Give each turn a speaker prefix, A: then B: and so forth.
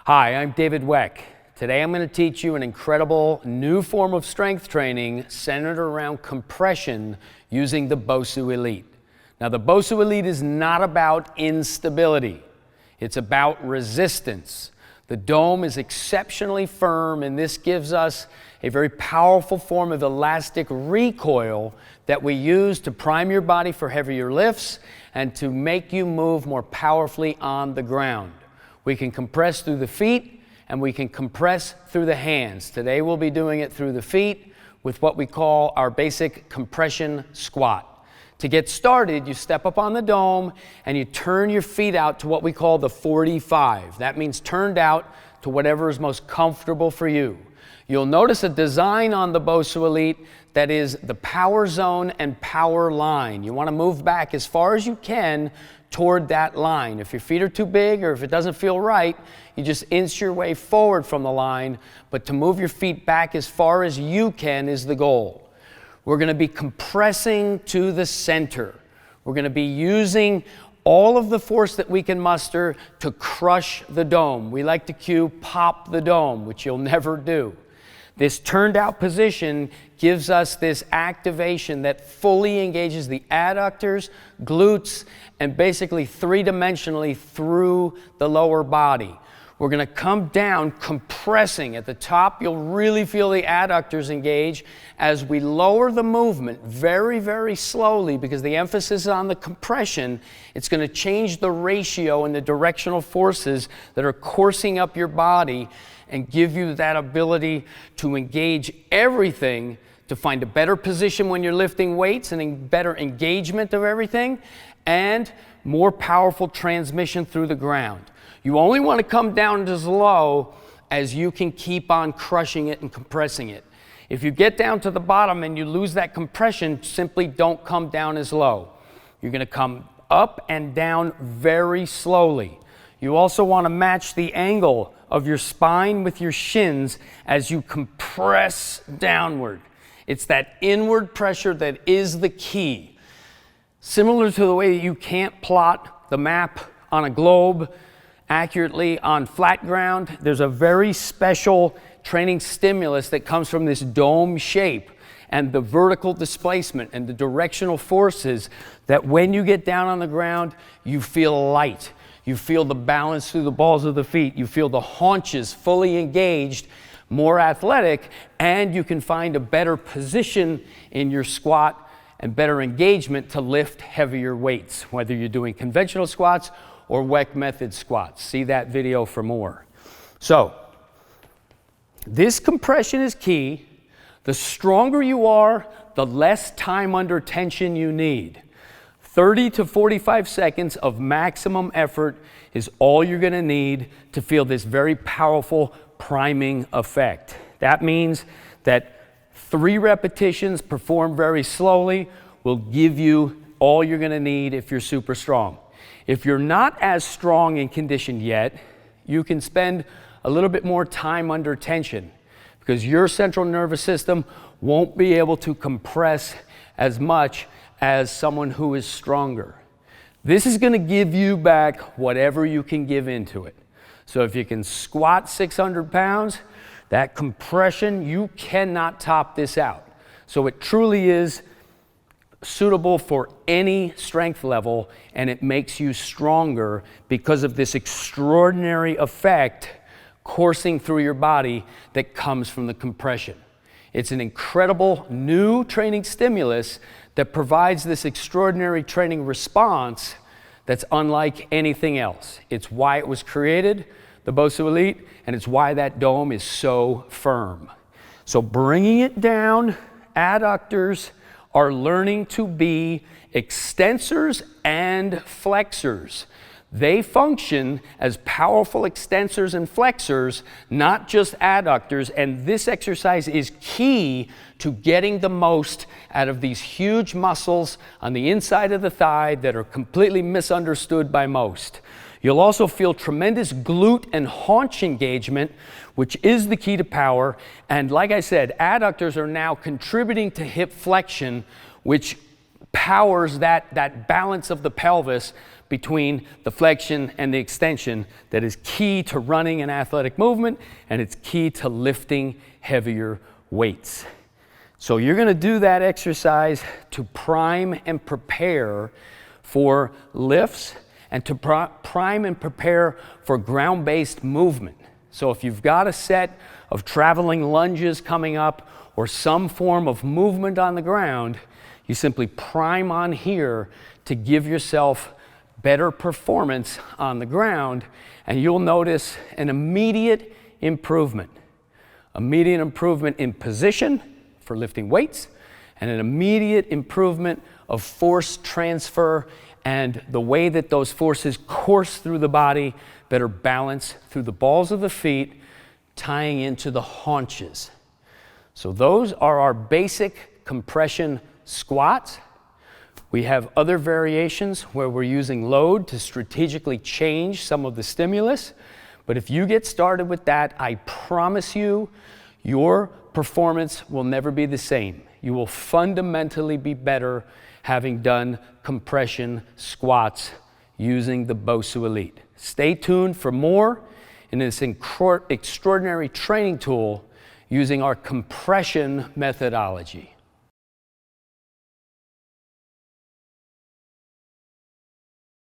A: Hi, I'm David Weck. Today I'm going to teach you an incredible new form of strength training centered around compression using the BOSU Elite. Now, the BOSU Elite is not about instability. It's about resistance. The dome is exceptionally firm, and this gives us a very powerful form of elastic recoil that we use to prime your body for heavier lifts and to make you move more powerfully on the ground. We can compress through the feet and we can compress through the hands. Today we'll be doing it through the feet with what we call our basic compression squat. To get started, you step up on the dome and you turn your feet out to what we call the 45. That means turned out to whatever is most comfortable for you. You'll notice a design on the BOSU Elite that is the power zone and power line. You want to move back as far as you can toward that line. If your feet are too big or if it doesn't feel right, you just inch your way forward from the line, but to move your feet back as far as you can is the goal. We're going to be compressing to the center. We're going to be using all of the force that we can muster to crush the dome. We like to cue pop the dome, which you'll never do. This turned out position gives us this activation that fully engages the adductors, glutes, and basically three-dimensionally through the lower body. We're going to come down compressing. At the top, you'll really feel the adductors engage as we lower the movement very, very slowly because the emphasis is on the compression. It's going to change the ratio and the directional forces that are coursing up your body and give you that ability to engage everything, to find a better position when you're lifting weights and a better engagement of everything, and more powerful transmission through the ground. You only want to come down as low as you can keep on crushing it and compressing it. If you get down to the bottom and you lose that compression, simply don't come down as low. You're going to come up and down very slowly. You also want to match the angle of your spine with your shins as you compress downward. It's that inward pressure that is the key. Similar to the way you can't plot the map on a globe accurately on flat ground, there's a very special training stimulus that comes from this dome shape and the vertical displacement and the directional forces that when you get down on the ground, you feel light. You feel the balance through the balls of the feet. You feel the haunches fully engaged, more athletic, and you can find a better position in your squat and better engagement to lift heavier weights, whether you're doing conventional squats or WeckMethod squats. See that video for more. So, this compression is key. The stronger you are, the less time under tension you need. 30 to 45 seconds of maximum effort is all you're going to need to feel this very powerful priming effect. That means that 3 repetitions performed very slowly will give you all you're going to need if you're super strong. If you're not as strong and conditioned yet, you can spend a little bit more time under tension because your central nervous system won't be able to compress as much as someone who is stronger. This is going to give you back whatever you can give into it. So if you can squat 600 pounds, that compression, you cannot top this out. So it truly is suitable for any strength level, and it makes you stronger because of this extraordinary effect coursing through your body that comes from the compression. It's an incredible new training stimulus that provides this extraordinary training response that's unlike anything else. It's why it was created, the BOSU Elite, and it's why that dome is so firm. So bringing it down, adductors are learning to be extensors and flexors. They function as powerful extensors and flexors, not just adductors, and this exercise is key to getting the most out of these huge muscles on the inside of the thigh that are completely misunderstood by most. You'll also feel tremendous glute and haunch engagement, which is the key to power, and like I said, adductors are now contributing to hip flexion, which powers that balance of the pelvis between the flexion and the extension that is key to running and athletic movement, and it's key to lifting heavier weights. So you're going to do that exercise to prime and prepare for lifts and to prime and prepare for ground-based movement. So if you've got a set of traveling lunges coming up or some form of movement on the ground, you simply prime on here to give yourself better performance on the ground, and you'll notice an immediate improvement. Immediate improvement in position for lifting weights, and an immediate improvement of force transfer and the way that those forces course through the body, better balance through the balls of the feet, tying into the haunches. So those are our basic compression squats. We have other variations where we're using load to strategically change some of the stimulus. But if you get started with that, I promise you, your performance will never be the same. You will fundamentally be better having done compression squats using the BOSU Elite. Stay tuned for more in this extraordinary training tool using our compression methodology.